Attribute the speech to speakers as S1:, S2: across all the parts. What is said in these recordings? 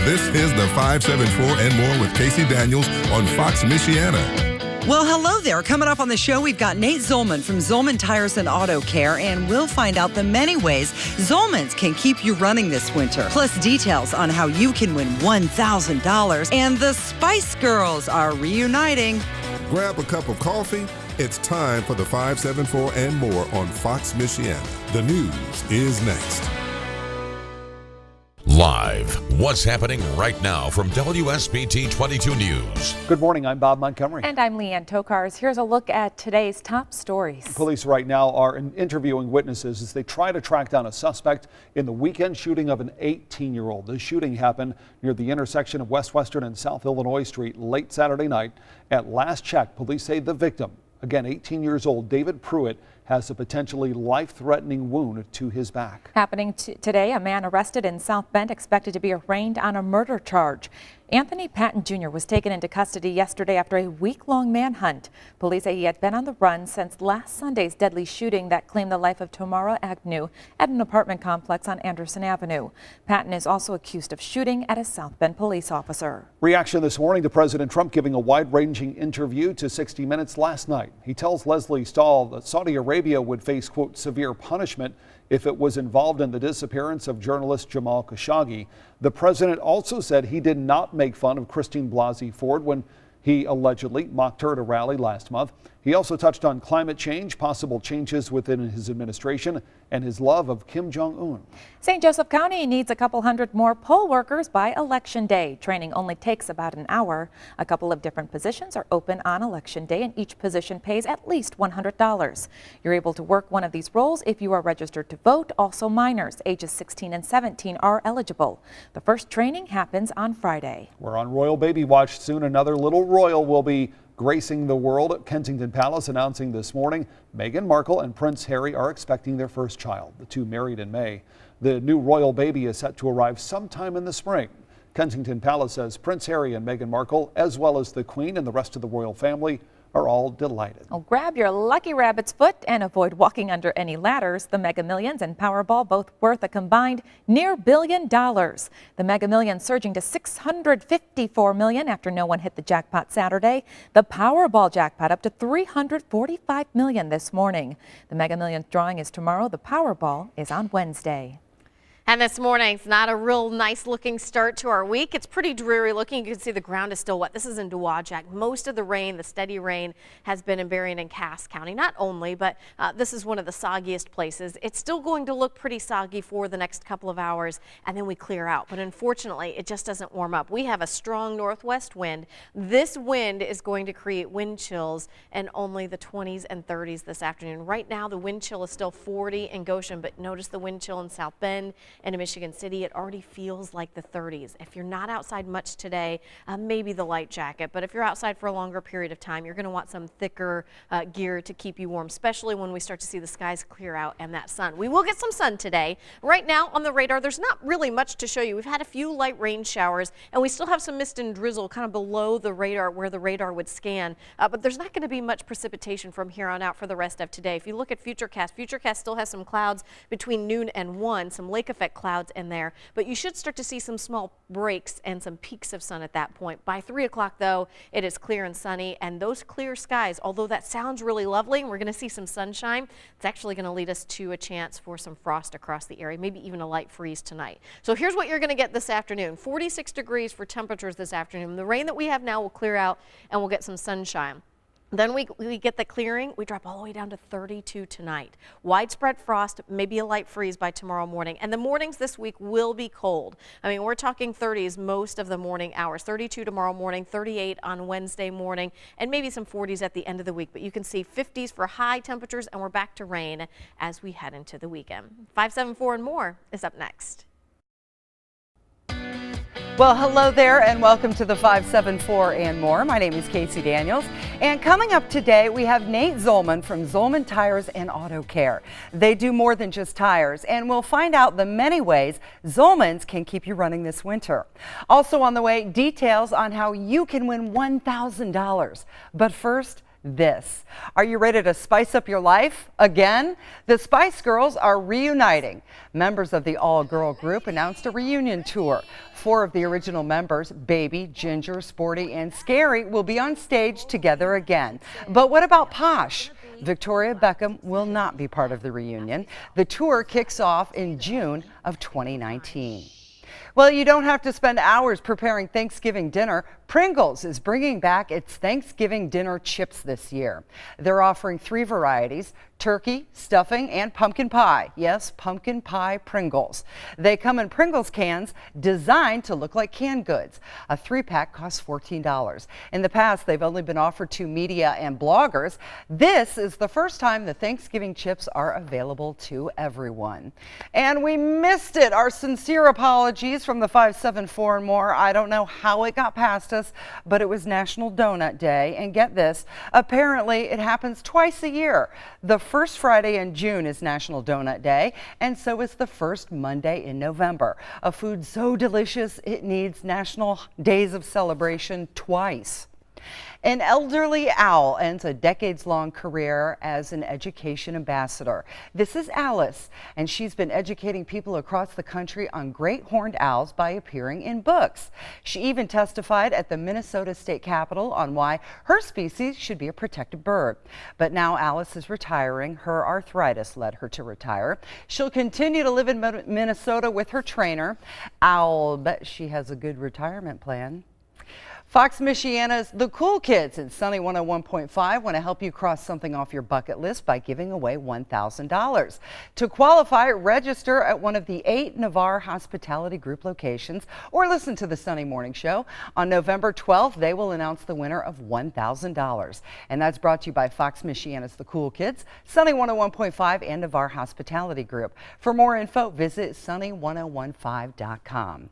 S1: This is the 574 and More with Casey Daniels on Fox Michiana.
S2: Well, hello there. Coming up on the show, we've got Nate Zollman from Zollman Tires and Auto Care, and we'll find out the many ways Zollman's can keep you running this winter. Plus details on how you can win $1,000. And the Spice Girls are reuniting.
S1: Grab a cup of coffee. It's time for the 574 and More on Fox Michiana. The news is next.
S3: Live, what's happening right now from WSBT 22 News.
S4: Good morning, I'm Bob Montgomery.
S5: And I'm Leanne Tokars. Here's a look at today's top stories.
S4: Police right now are interviewing witnesses as they try to track down a suspect in the weekend shooting of an 18-year-old. The shooting happened near the intersection of West Western and South Illinois Street late Saturday night. At last check, police say the victim, again 18 years old, David Pruitt, has a potentially life-threatening wound to his back.
S5: Happening today, a man arrested in South Bend expected to be arraigned on a murder charge. Anthony Patton Jr. was taken into custody yesterday after a week-long manhunt. Police say he had been on the run since last Sunday's deadly shooting that claimed the life of Tamara Agnew at an apartment complex on Anderson Avenue. Patton is also accused of shooting at a South Bend police officer.
S4: Reaction this morning to President Trump giving a wide-ranging interview to 60 Minutes last night. He tells Leslie Stahl that Saudi Arabia would face, quote, severe punishment if it was involved in the disappearance of journalist Jamal Khashoggi. The president also said he did not make fun of Christine Blasey Ford when he allegedly mocked her at a rally last month. He also touched on climate change, possible changes within his administration, and his love of Kim Jong-un.
S5: St. Joseph County needs a couple hundred more poll workers by Election Day. Training only takes about an hour. A couple of different positions are open on Election Day, and each position pays at least $100. You're able to work one of these roles if you are registered to vote. Also, minors ages 16 and 17 are eligible. The first training happens on Friday.
S4: We're on Royal Baby Watch. Soon another little royal will be gracing the world at Kensington Palace, announcing this morning Meghan Markle and Prince Harry are expecting their first child. The two married in May. The new royal baby is set to arrive sometime in the spring. Kensington Palace says Prince Harry and Meghan Markle, as well as the Queen and the rest of the royal family, are all delighted.
S5: Well, grab your lucky rabbit's foot and avoid walking under any ladders. The Mega Millions and Powerball, both worth a combined near $1 billion. The Mega Millions surging to $654 million after no one hit the jackpot Saturday. The Powerball jackpot up to $345 million this morning. The Mega Millions drawing is tomorrow. The Powerball is on Wednesday.
S6: And this morning, it's not a real nice looking start to our week. It's pretty dreary looking. You can see the ground is still wet. This is in Dowagiac. Most of the rain, the steady rain, has been in Berrien and Cass County. Not only, but this is one of the soggiest places. It's still going to look pretty soggy for the next couple of hours, and then we clear out. But unfortunately, it just doesn't warm up. We have a strong northwest wind. This wind is going to create wind chills in only the 20s and 30s this afternoon. Right now, the wind chill is still 40 in Goshen, but notice the wind chill in South Bend and in Michigan City, it already feels like the 30s. If you're not outside much today, maybe the light jacket, but if you're outside for a longer period of time, you're going to want some thicker gear to keep you warm, especially when we start to see the skies clear out and that sun. We will get some sun today. Right now on the radar, there's not really much to show you. We've had a few light rain showers, and we still have some mist and drizzle kind of below the radar where the radar would scan, but there's not going to be much precipitation from here on out for the rest of today. If you look at Futurecast still has some clouds between noon and 1, some lake effect clouds in there, but you should start to see some small breaks and some peaks of sun at that point. By 3 o'clock, though, it is clear and sunny, and those clear skies, although that sounds really lovely and we're going to see some sunshine, it's actually going to lead us to a chance for some frost across the area, maybe even a light freeze tonight. So here's what you're going to get this afternoon. 46 degrees for temperatures this afternoon. The rain that we have now will clear out and we'll get some sunshine. Then we get the clearing. We drop all the way down to 32 tonight. Widespread frost, maybe a light freeze by tomorrow morning. And the mornings this week will be cold. I mean, we're talking 30s most of the morning hours. 32 tomorrow morning, 38 on Wednesday morning, and maybe some 40s at the end of the week. But you can see 50s for high temperatures, and we're back to rain as we head into the weekend. 574 and More is up next.
S2: Well, hello there and welcome to the 574 and More. My name is Casey Daniels, and coming up today we have Nate Zollman from Zollman Tires and Auto Care. They do more than just tires, and we'll find out the many ways Zollman's can keep you running this winter. Also on the way, details on how you can win $1,000. But first, this. Are you ready to spice up your life again? The Spice Girls are reuniting. Members of the all-girl group announced a reunion tour. 4 of the original members, Baby, Ginger, Sporty, and Scary, will be on stage together again. But what about Posh? Victoria Beckham will not be part of the reunion. The tour kicks off in June of 2019. Well, you don't have to spend hours preparing Thanksgiving dinner. Pringles is bringing back its Thanksgiving dinner chips this year. They're offering 3 varieties: turkey, stuffing, and pumpkin pie. Yes, pumpkin pie Pringles. They come in Pringles cans designed to look like canned goods. A 3-pack costs $14. In the past, they've only been offered to media and bloggers. This is the first time the Thanksgiving chips are available to everyone. And we missed it. Our sincere apologies from the 574&More. I don't know how it got past us, but it was National Donut Day. And get this, apparently it happens twice a year. The first Friday in June is National Donut Day, and so is the first Monday in November. A food so delicious it needs national days of celebration twice. An elderly owl ends a decades-long career as an education ambassador. This is Alice, and she's been educating people across the country on great horned owls by appearing in books. She even testified at the Minnesota State Capitol on why her species should be a protected bird. But now Alice is retiring. Her arthritis led her to retire. She'll continue to live in Minnesota with her trainer. I'll bet she has a good retirement plan. Fox Michiana's The Cool Kids and Sunny 101.5 want to help you cross something off your bucket list by giving away $1,000. To qualify, register at one of the 8 Navarre Hospitality Group locations or listen to the Sunny Morning Show. On November 12th, they will announce the winner of $1,000. And that's brought to you by Fox Michiana's The Cool Kids, Sunny 101.5, and Navarre Hospitality Group. For more info, visit sunny1015.com.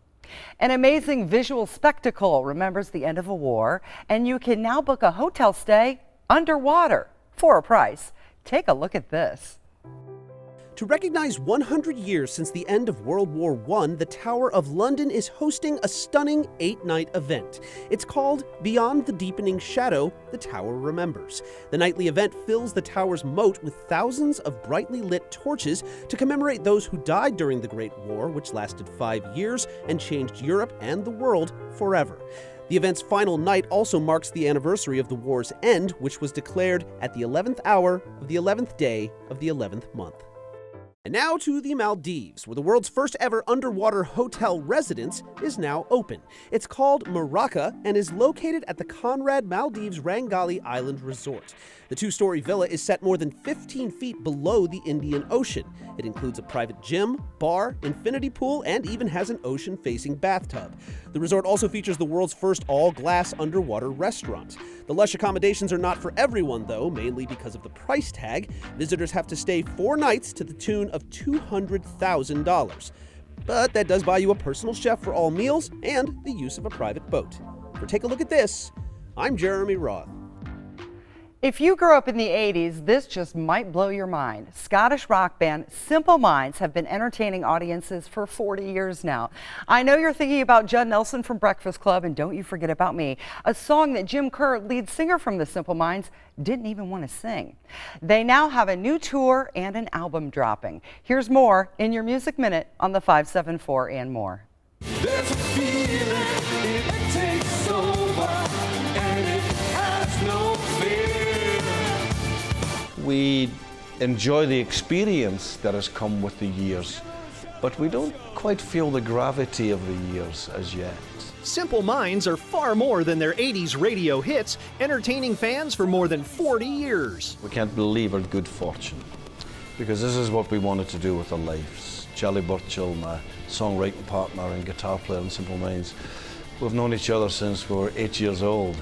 S2: An amazing visual spectacle remembers the end of a war, and you can now book a hotel stay underwater for a price. Take a look at this.
S7: To recognize 100 years since the end of World War I, the Tower of London is hosting a stunning 8-night event. It's called Beyond the Deepening Shadow, the Tower Remembers. The nightly event fills the tower's moat with thousands of brightly lit torches to commemorate those who died during the Great War, which lasted 5 years and changed Europe and the world forever. The event's final night also marks the anniversary of the war's end, which was declared at the 11th hour of the 11th day of the 11th month. And now to the Maldives, where the world's first ever underwater hotel residence is now open. It's called Maraca and is located at the Conrad Maldives Rangali Island Resort. The 2-story villa is set more than 15 feet below the Indian Ocean. It includes a private gym, bar, infinity pool, and even has an ocean-facing bathtub. The resort also features the world's first all-glass underwater restaurant. The lush accommodations are not for everyone, though, mainly because of the price tag. Visitors have to stay 4 nights to the tune of $200,000. But that does buy you a personal chef for all meals and the use of a private boat. For Take a Look at This, I'm Jeremy Roth.
S2: If you grew up in the 80s, this just might blow your mind. Scottish rock band Simple Minds have been entertaining audiences for 40 years now. I know you're thinking about Judd Nelson from Breakfast Club, and Don't You Forget About Me, a song that Jim Kerr, lead singer from the Simple Minds, didn't even want to sing. They now have a new tour and an album dropping. Here's more in your Music Minute on the 574&More.
S8: There's a feeling, it takes over, and it has no fear.
S9: We enjoy the experience that has come with the years, but we don't quite feel the gravity of the years as yet.
S10: Simple Minds are far more than their 80s radio hits, entertaining fans for more than 40 years.
S9: We can't believe our good fortune, because this is what we wanted to do with our lives. Charlie Burchill, my songwriting partner and guitar player in Simple Minds, we've known each other since we were 8 years old.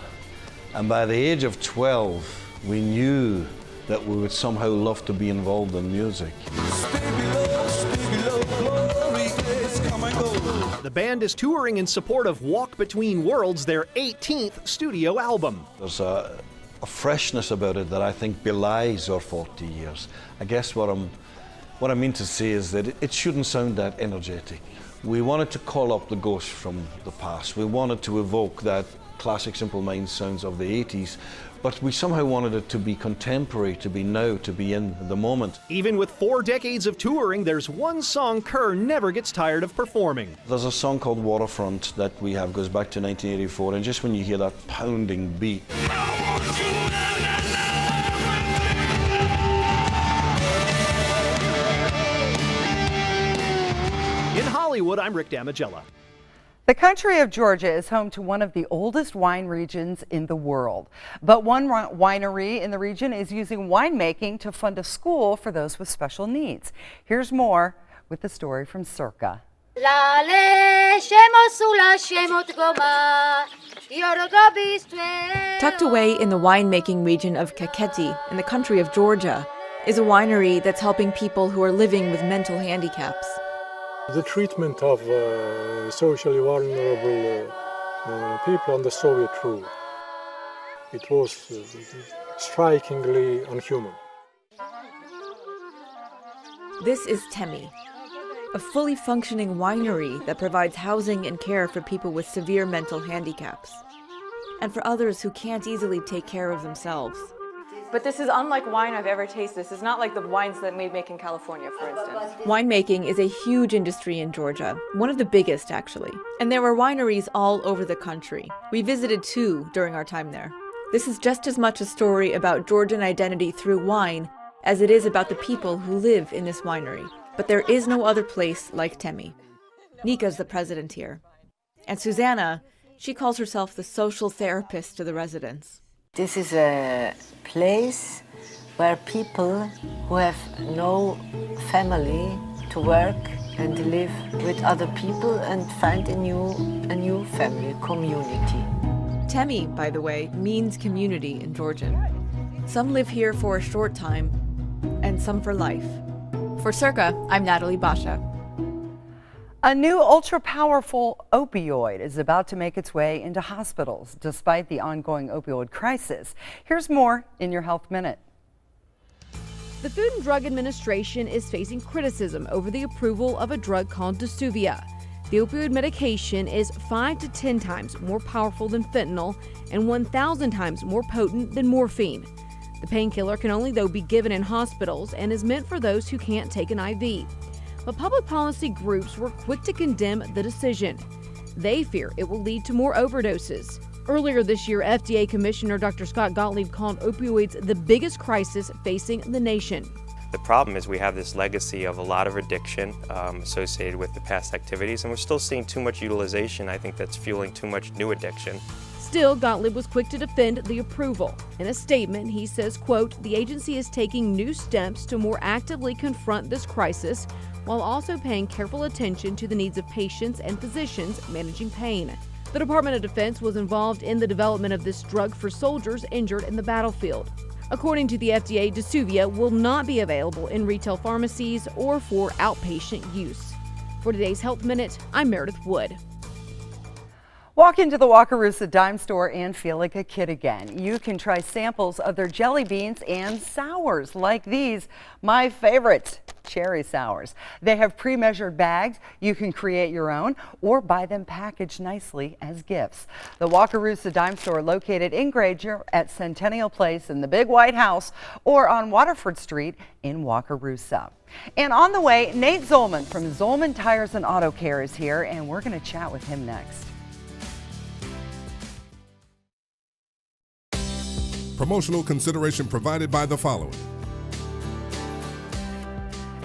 S9: And by the age of 12, we knew that we would somehow love to be involved in music.
S10: The band is touring in support of Walk Between Worlds, their 18th studio album.
S9: There's a freshness about it that I think belies our 40 years. I guess what I mean to say is that it shouldn't sound that energetic. We wanted to call up the ghosts from the past. We wanted to evoke that classic Simple Minds sounds of the 80s, but we somehow wanted it to be contemporary, to be now, to be in the moment.
S10: Even with 4 decades of touring, there's one song Kerr never gets tired of performing.
S9: There's a song called Waterfront that we have, goes back to 1984, and just when you hear that pounding beat.
S10: In Hollywood, I'm Rick Damigella.
S2: The country of Georgia is home to one of the oldest wine regions in the world. But one winery in the region is using winemaking to fund a school for those with special needs. Here's more with the story from Circa.
S11: Tucked away in the winemaking region of Kakheti, in the country of Georgia, is a winery that's helping people who are living with mental handicaps.
S12: The treatment of socially vulnerable people on the Soviet rule. It was strikingly unhuman.
S11: This is Temi, a fully functioning winery that provides housing and care for people with severe mental handicaps, and for others who can't easily take care of themselves.
S13: But this is unlike wine I've ever tasted. This is not like the wines that we make in California, for instance.
S11: Winemaking is a huge industry in Georgia, one of the biggest actually. And there are wineries all over the country. We visited 2 during our time there. This is just as much a story about Georgian identity through wine as it is about the people who live in this winery. But there is no other place like Temi. Nika's the president here. And Susanna, she calls herself the social therapist to the residents.
S14: This is a place where people who have no family to work and live with other people and find a new family, community.
S11: Temi, by the way, means community in Georgian. Some live here for a short time, and some for life. For Circa, I'm Natalie Basha.
S2: A new ultra-powerful opioid is about to make its way into hospitals, despite the ongoing opioid crisis. Here's more in your Health Minute.
S15: The Food and Drug Administration is facing criticism over the approval of a drug called Disuvia. The opioid medication is 5 to 10 times more powerful than fentanyl and 1,000 times more potent than morphine. The painkiller can only, though, be given in hospitals and is meant for those who can't take an IV. But public policy groups were quick to condemn the decision. They fear it will lead to more overdoses. Earlier this year, FDA Commissioner Dr. Scott Gottlieb called opioids the biggest crisis facing the nation.
S16: The problem is we have this legacy of a lot of addiction associated with the past activities, and we're still seeing too much utilization. I think that's fueling too much new addiction.
S15: Still, Gottlieb was quick to defend the approval. In a statement, he says, quote, "The agency is taking new steps to more actively confront this crisis, while also paying careful attention to the needs of patients and physicians managing pain." The Department of Defense was involved in the development of this drug for soldiers injured in the battlefield. According to the FDA, Disuvia will not be available in retail pharmacies or for outpatient use. For today's Health Minute, I'm Meredith Wood.
S2: Walk into the Wakarusa Dime Store and feel like a kid again. You can try samples of their jelly beans and sours like these, my favorite, cherry sours. They have pre-measured bags. You can create your own or buy them packaged nicely as gifts. The Wakarusa Dime Store, located in Granger at Centennial Place in the Big White House, or on Waterford Street in Wakarusa. And on the way, Nate Zollman from Zollman Tires and Auto Care is here, and we're going to chat with him next.
S1: Promotional consideration provided by the following.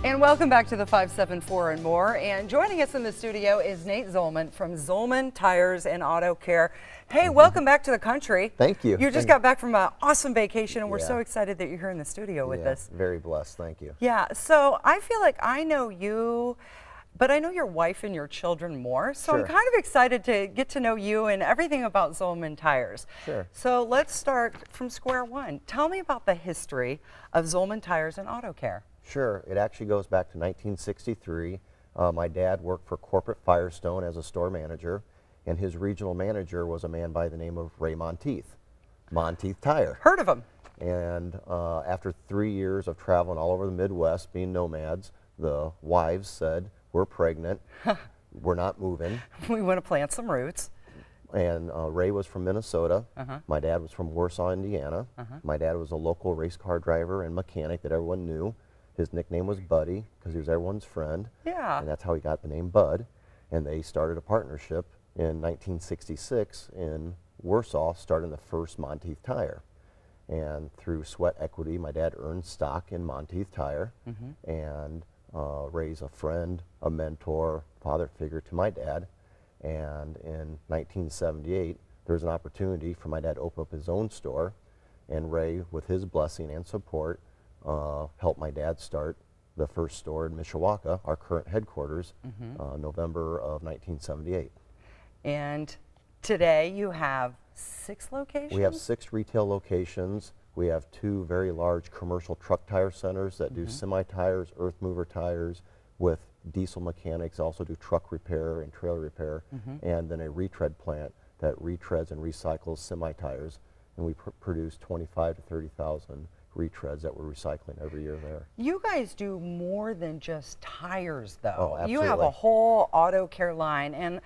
S2: And welcome back to the 574 and More. And joining us in the studio is Nate Zollman from Zollman Tires and Auto Care. Hey, welcome back to the country.
S17: Thank you.
S2: You just got back from an awesome vacation, and we're
S17: Yeah.
S2: so excited that you're here in the studio with us.
S17: Very blessed. Thank you.
S2: Yeah, so I feel like I know you, but I know your wife and your children more. So I'm
S17: Sure.
S2: kind of excited to get to know you and everything about Zollman Tires.
S17: Sure.
S2: So let's start from square one. Tell me about the history of Zollman Tires and Auto Care.
S17: Sure. It actually goes back to 1963. My dad worked for Corporate Firestone as a store manager, and his regional manager was a man by the name of Ray Monteith, Monteith Tire.
S2: Heard of him.
S17: And after 3 years of traveling all over the Midwest, being nomads, the wives said, "We're pregnant, we're not moving."
S2: We want to plant some roots.
S17: And Ray was from Minnesota. My dad was from Warsaw, Indiana. My dad was a local race car driver and mechanic that everyone knew. His nickname was Buddy because he was everyone's friend.
S2: Yeah.
S17: And that's how he got the name Bud. And they started a partnership in 1966 in Warsaw, starting the first Monteith Tire. And through sweat equity, my dad earned stock in Monteith Tire. And Ray's a friend, a mentor, father figure to my dad. And in 1978, there was an opportunity for my dad to open up his own store. And Ray, with his blessing and support, helped my dad start the first store in Mishawaka, our current headquarters, November of 1978.
S2: And today you have 6 locations?
S17: We have 6 retail locations. We have 2 very large commercial truck tire centers that do semi-tires, earth mover tires, with diesel mechanics, also do truck repair and trailer repair, and then a retread plant that retreads and recycles semi-tires. And we produce 25 to 30,000 retreads that we're recycling every year there.
S2: You guys do more than just tires, though.
S17: Oh, absolutely.
S2: You have a whole auto care line, and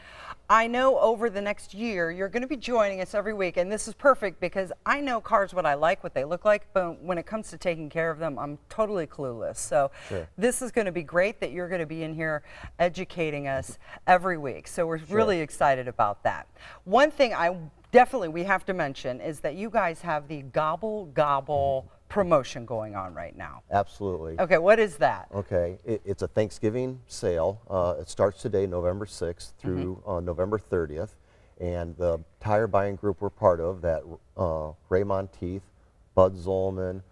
S2: I know over the next year you're going to be joining us every week, and this is perfect because I know cars, what I like, what they look like, but when it comes to taking care of them, I'm totally clueless. So this is going to be great that you're going to be in here educating us every week. So we're really excited about that. One thing we have to mention is that you guys have the Gobble Gobble promotion going on right now.
S17: Absolutely.
S2: Okay, what is that?
S17: Okay, it's a Thanksgiving sale. It starts today, November 6th through November 30th. And the tire buying group we're part of, that Ray Monteith, Bud Zolman,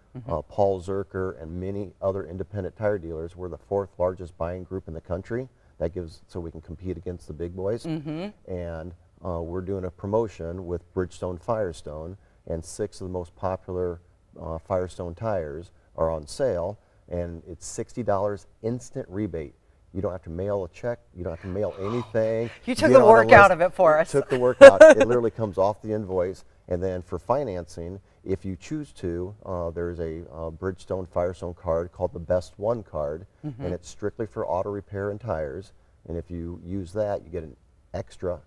S17: Paul Zerker, and many other independent tire dealers, we're the 4th largest buying group in the country. That gives, so we can compete against the big boys. And we're doing a promotion with Bridgestone Firestone, and 6 of the most popular Firestone tires are on sale, and it's $60 instant rebate. You don't have to mail a check. You don't have to mail anything.
S2: You took the work out of it for us.
S17: Took the work out. It literally comes off the invoice. And then for financing, if you choose to, there's a Bridgestone Firestone card called the Best One card, and it's strictly for auto repair and tires. And if you use that, you get an extra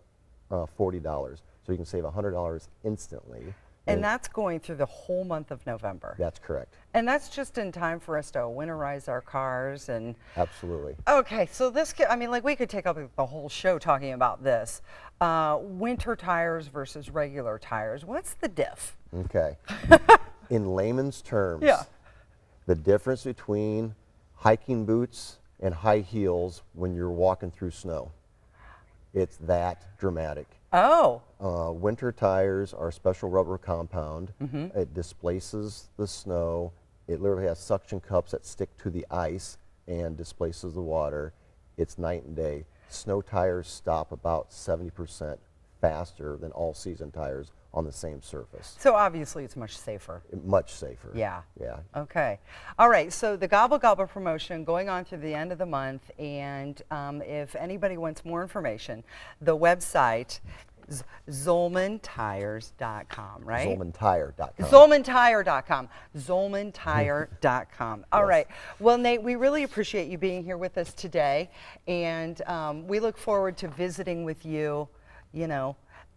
S17: $40. So you can save $100 instantly.
S2: And that's going through the whole month of November.
S17: That's correct.
S2: And that's just in time for us to winterize our cars and...
S17: Absolutely.
S2: Okay, so this, I mean, like we could take up the whole show talking about this. Winter tires versus regular tires. What's the diff?
S17: Okay. In layman's terms, the difference between hiking boots and high heels when you're walking through snow, it's that dramatic.
S2: Oh.
S17: Winter tires are a special rubber compound. It displaces the snow. It literally has suction cups that stick to the ice and displaces the water. It's night and day. Snow tires stop about 70% faster than all-season tires on the same surface.
S2: So obviously it's much safer.
S17: Much safer.
S2: Yeah.
S17: Yeah.
S2: Okay. All right. So the Gobble Gobble promotion going on through the end of the month, and if anybody wants more information, the website is ZolmanTires.com, right?
S17: ZolmanTire.com.
S2: ZolmanTire.com. ZolmanTire.com. All right. Well, Nate, we really appreciate you being here with us today, and we look forward to visiting with you, you know,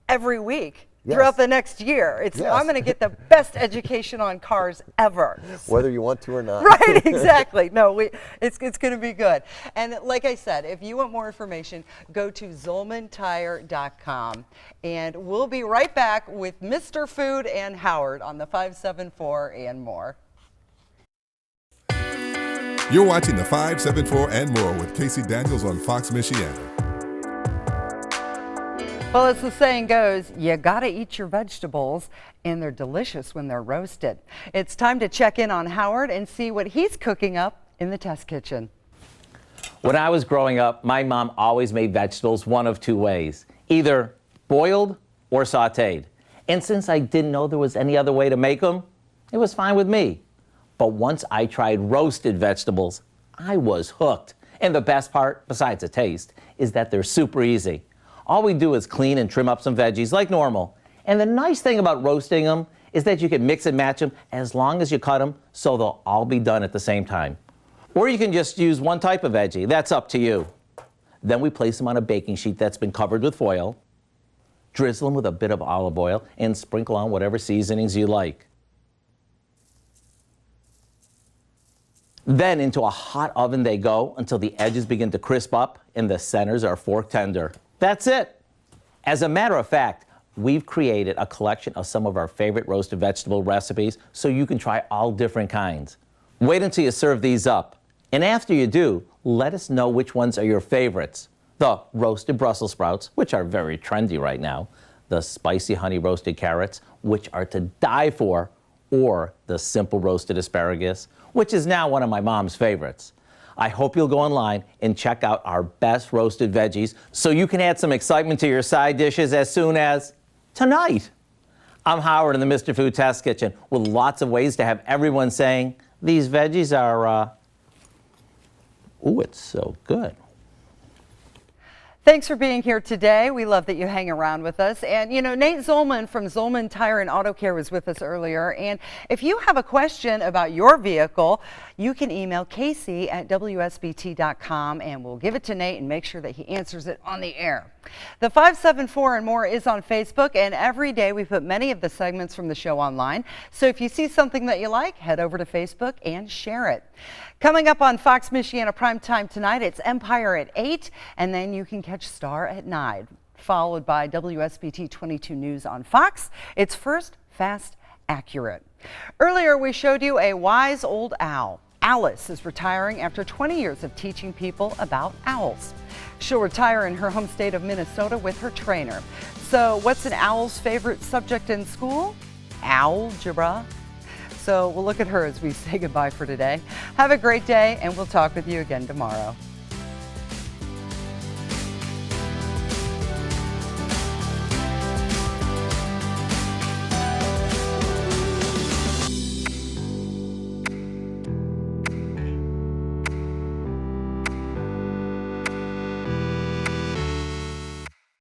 S2: every week. Throughout the next year. I'm going to get the best education on cars ever.
S17: Whether you want to or not.
S2: Right, exactly. No, it's going to be good. And like I said, if you want more information, go to ZolmanTire.com. And we'll be right back with Mr. Food and Howard on the 574 and More.
S1: You're watching the 574 and More with Casey Daniels on Fox Michiana.
S2: Well, as the saying goes, you gotta eat your vegetables, and they're delicious when they're roasted. It's time to check in on Howard and see what he's cooking up in the test kitchen.
S18: When I was growing up, my mom always made vegetables one of 2 ways, either boiled or sauteed. And since I didn't know there was any other way to make them, it was fine with me. But once I tried roasted vegetables, I was hooked. And the best part, besides the taste, is that they're super easy. All we do is clean and trim up some veggies like normal. And the nice thing about roasting them is that you can mix and match them as long as you cut them so they'll all be done at the same time. Or you can just use one type of veggie. That's up to you. Then we place them on a baking sheet that's been covered with foil. Drizzle them with a bit of olive oil and sprinkle on whatever seasonings you like. Then into a hot oven they go until the edges begin to crisp up and the centers are fork tender. That's it. As a matter of fact, we've created a collection of some of our favorite roasted vegetable recipes so you can try all different kinds. Wait until you serve these up. And after you do, let us know which ones are your favorites. The roasted Brussels sprouts, which are very trendy right now, the spicy honey roasted carrots, which are to die for, or the simple roasted asparagus, which is now one of my mom's favorites. I hope you'll go online and check out our best roasted veggies so you can add some excitement to your side dishes as soon as tonight. I'm Howard in the Mr. Food Test Kitchen with lots of ways to have everyone saying, these veggies are, ooh, it's so good.
S2: Thanks for being here today. We love that you hang around with us. And you know, Nate Zollman from Zollman Tire and Auto Care was with us earlier. And if you have a question about your vehicle, you can email Casey at WSBT.com and we'll give it to Nate and make sure that he answers it on the air. The 574 and More is on Facebook, and every day we put many of the segments from the show online. So if you see something that you like, head over to Facebook and share it. Coming up on Fox Michiana Primetime tonight, it's Empire at 8, and then you can catch Star at 9, followed by WSBT 22 News on Fox. It's First, Fast, Accurate. Earlier, we showed you a wise old owl. Alice is retiring after 20 years of teaching people about owls. She'll retire in her home state of Minnesota with her trainer. So what's an owl's favorite subject in school? Algebra. So we'll look at her as we say goodbye for today. Have a great day, and we'll talk with you again tomorrow.